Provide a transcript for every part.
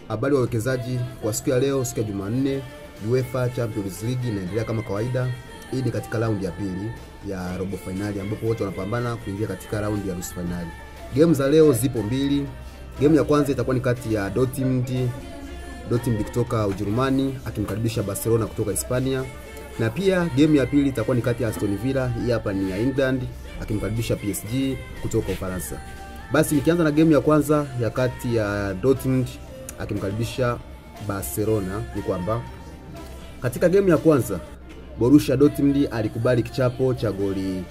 Habari wawekezaji, kwa siku ya leo, siku ya Jumanne, UEFA Champions League inaendelea kama kawaida. Hii ni katika raundi ya pili ya robo finali ambapo wote wanapambana kuingia katika raundi ya nusu finali. Game za leo zipo mbili. Game ya kwanza itakuwa ni kati ya Dortmund kutoka Ujerumani akimkaribisha Barcelona kutoka Hispania. Na pia game ya pili itakuwa ni kati ya Aston Villa, hii hapa ni ya England, akimkaribisha PSG kutoka Ufaransa. Basi nikianza na game ya kwanza ya kati ya Dortmund akimkaribisha Barcelona, ni kwamba katika game ya kwanza Borussia Dortmund alikubali kichapo cha goli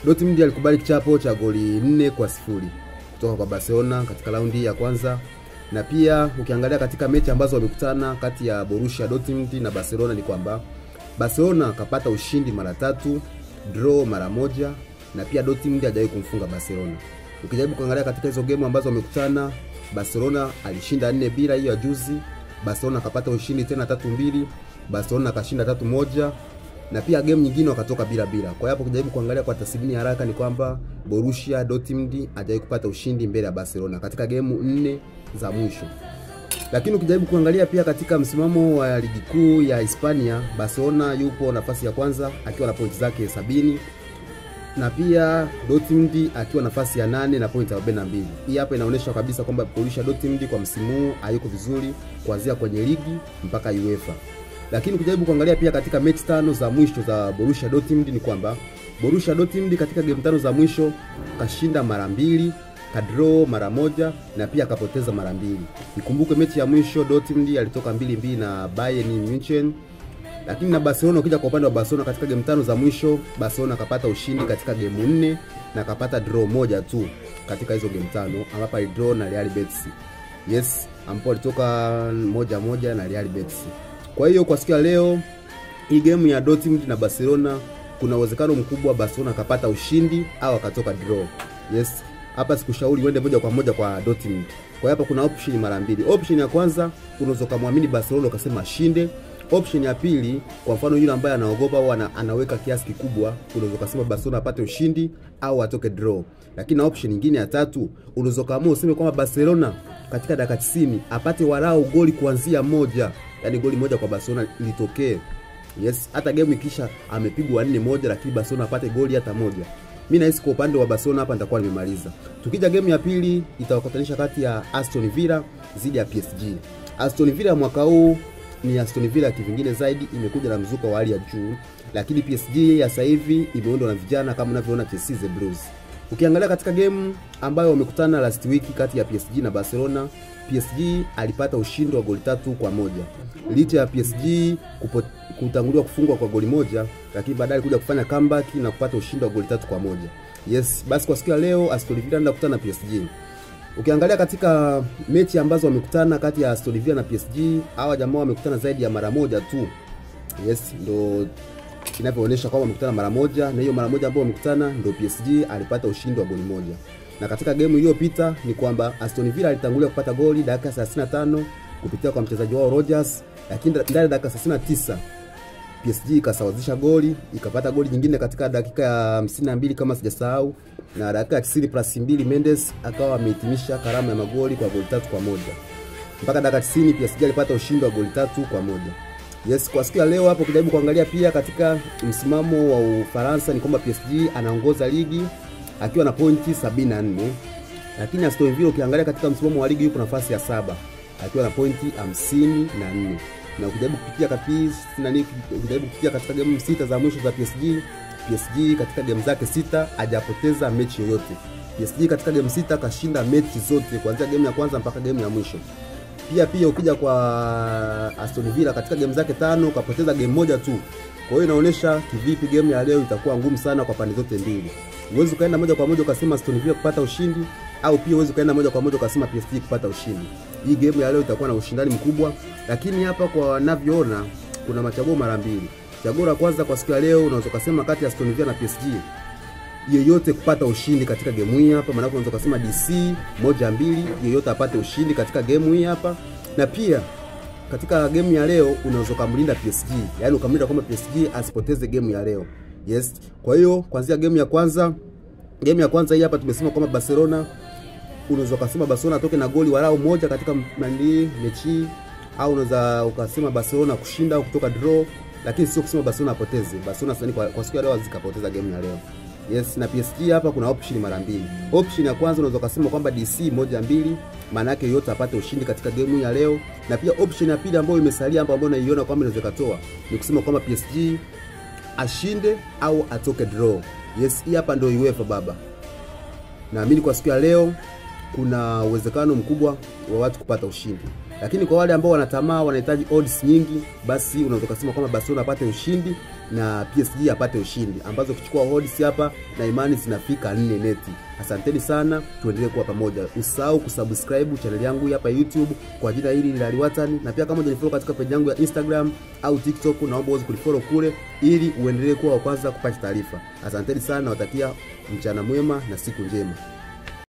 4-0 kutoka kwa Barcelona katika raundi ya kwanza. Na pia ukiangalia katika mechi ambazo wamekutana kati ya Borussia Dortmund na Barcelona, ni kwamba Barcelona kapata ushindi mara 3, draw mara 1, na pia Dortmund hajawahi kumfunga Barcelona. Ukijaribu kuangalia katika hizo game ambazo wamekutana, Barcelona alishinda 4-0 hiyo ya juzi, Barcelona kapata ushindi tena 3-2, Barcelona kashinda 3-1, na pia game nyingine wakatoka bila. Kwa hiyo hapo ukijaribu kuangalia kwa tathmini haraka ni kwamba Borussia Dortmund hajawahi kupata ushindi mbele ya Barcelona katika game 4 za mwisho. Lakini ukijaribu kuangalia pia katika msimamo wa ligi kuu ya Hispania, Barcelona yupo nafasi ya kwanza akiwa na pointi zake 70, na pia Dortmund akiwa nafasi ya 8 na pointi 42. Hii hapa inaonyesha kabisa kwamba Borussia Dortmund kwa msimu huu hayuko vizuri kuanzia kwenye ligi mpaka UEFA. Lakini ukijaribu kuangalia pia katika mechi 5 za mwisho za Borussia Dortmund, ni kwamba Borussia Dortmund katika game 5 za mwisho kashinda mara 2, kadraw mara 1, na pia akapoteza mara 2. Nikumbuke mechi ya mwisho Dortmund alitoka 2-2 na Bayern Munich. Lakini na Barcelona, ukija kwa upande wa Barcelona katika game 5 za mwisho, Barcelona kapata ushindi katika game 4 na kapata draw 1 tu katika hizo game 5, ambapo alidraw na Real Betis. Yes, ambapo alitoka 1-1 na Real Betis. Kwa hiyo kwa siku ya leo hii game ya Dortmund na Barcelona, kuna uwezekano mkubwa Barcelona kapata ushindi au akatoka draw. Yes, hapa sikushauri uende moja kwa moja kwa Dortmund. Kwa hiyo hapa kuna option mara mbili. Option ya kwanza, unaweza kumwamini Barcelona ukasema ashinde. Option ya pili, kwa mfano yule ambaye anaogopa au anaweka kiasi kikubwa, unaweza kusema Barcelona apate ushindi au atoke draw. Lakini na option nyingine ya tatu, unaweza kaamua useme kwamba Barcelona katika dakika 90 apate warau goli kuanzia 1, yani goli 1 kwa Barcelona litokee. Yes, hata game ikisha amepigwa 4-1 lakini Barcelona apate goli hata 1. Mimi nahisi kwa upande wa Barcelona hapa nitakuwa nimemaliza. Tukija game ya pili itawakutanisha kati ya Aston Villa dhidi ya PSG. Aston Villa mwaka huu ni Aston Villa kivingine zaidi, imekuja na mzuka wa hali ya juu, lakini PSG ya sasa hivi imeundwa na vijana kama unavyoona Chelsea the Blues. Ukiangalia katika game ambayo wamekutana last week kati ya PSG na Barcelona, PSG alipata ushindi wa goli 3-1. Licha ya PSG kutanguliwa kufungwa kwa goli 1, lakini baadaye kuja kufanya comeback na kupata ushindi wa goli 3-1. Yes, basi kwa siku ya leo Aston Villa anaenda kukutana na PSG. Ukiangalia katika mechi ambazo wamekutana kati ya Aston Villa na PSG, hawa jamaa wamekutana zaidi ya mara 1 tu. Yes, ndo inavyoonyesha kwamba wamekutana mara 1, na hiyo mara 1 ambayo wamekutana ndo PSG alipata ushindi wa goli 1. Na katika game iliyopita ni kwamba Aston Villa alitangulia kupata goli dakika 35 kupitia kwa mchezaji wao Rodgers, lakini ndani ya dakika 39 PSG ikasawazisha goli, ikapata goli nyingine katika dakika ya 52 kama sijasahau, na dakika 90+2 Mendes akawa amehitimisha karama ya magoli kwa goli 3-1. Mpaka dakika 90 PSG alipata ushindi wa goli 3-1. Yes, kwa siku ya leo hapo kujaribu kuangalia pia katika msimamo wa Ufaransa ni kwamba PSG anaongoza ligi akiwa na pointi 74. Lakini Aston Villa ukiangalia katika msimamo wa ligi yuko nafasi ya 7 akiwa na pointi 54. Na ukijaribu kupitia katika game 6 za mwisho za PSG katika game zake 6 hajapoteza mechi yoyote. PSG katika game 6 kashinda mechi zote kuanzia game ya kwanza mpaka game ya mwisho. Pia ukija kwa Aston Villa katika game zake 5 kapoteza game 1 tu. Kwa hiyo inaonyesha kivipi game ya leo itakuwa ngumu sana kwa pande zote mbili. Uwezo kaenda moja kwa moja ukasema Aston Villa kupata ushindi, au pia uwezo kaenda moja kwa moja ukasema PSG kupata ushindi. Hii game ya leo itakuwa na ushindani mkubwa, lakini hapa kwa ninavyoona kuna machaguo mara mbili. Chaguo la kwanza kwa siku ya leo unaweza kusema kati ya Aston Villa na PSG, yeyote kupata ushindi katika game hii hapa, maana unaweza kusema DC 1-2 yeyote apate ushindi katika game hii hapa. Na pia katika game ya leo unaweza kumlinda PSG, yani ukamlinda kwamba PSG asipoteze game ya leo. Yes, kwa hiyo kuanzia game ya kwanza hii hapa tumesema kwamba Barcelona unaweza kusema Barcelona atoke na goli walau moja katika mechi, au unaweza ukasema Barcelona kushinda au kutoka draw, lakini sio kusema Barcelona apoteze. Barcelona sasa kwa siku ya leo zikapoteza game ya leo. Yes, na PSG hapa kuna option mara mbili. Option ya kwanza unaweza kusema kwamba DC 1-2, maana yake yote apate ushindi katika game ya leo. Na pia option ya pili ambayo imesalia hapa, ambayo naiona kwamba inaweza katoa, ni kusema kwamba PSG ashinde au atoke draw. Yes, hii hapa ndio UEFA baba. Naamini kwa siku ya leo kuna uwezekano mkubwa wa watu kupata ushindi. Lakini kwa wale ambao wanatamaa, wanahitaji odds nyingi, basi unaweza kusema kwamba Barcelona apate ushindi na PSG apate ushindi, ambazo ukichukua odds hapa na imani zinafika 4 neti. Asanteni sana, tuendelee kuwa pamoja. Usahau kusubscribe channel yangu hapa YouTube kwa jina hili la Aliwatan, na pia kama hujanifollow katika page yangu ya Instagram au TikTok, naomba uweze kulifollow kule ili uendelee kuwa wa kwanza kupata taarifa. Asanteni sana, nawatakia mchana mwema na siku njema.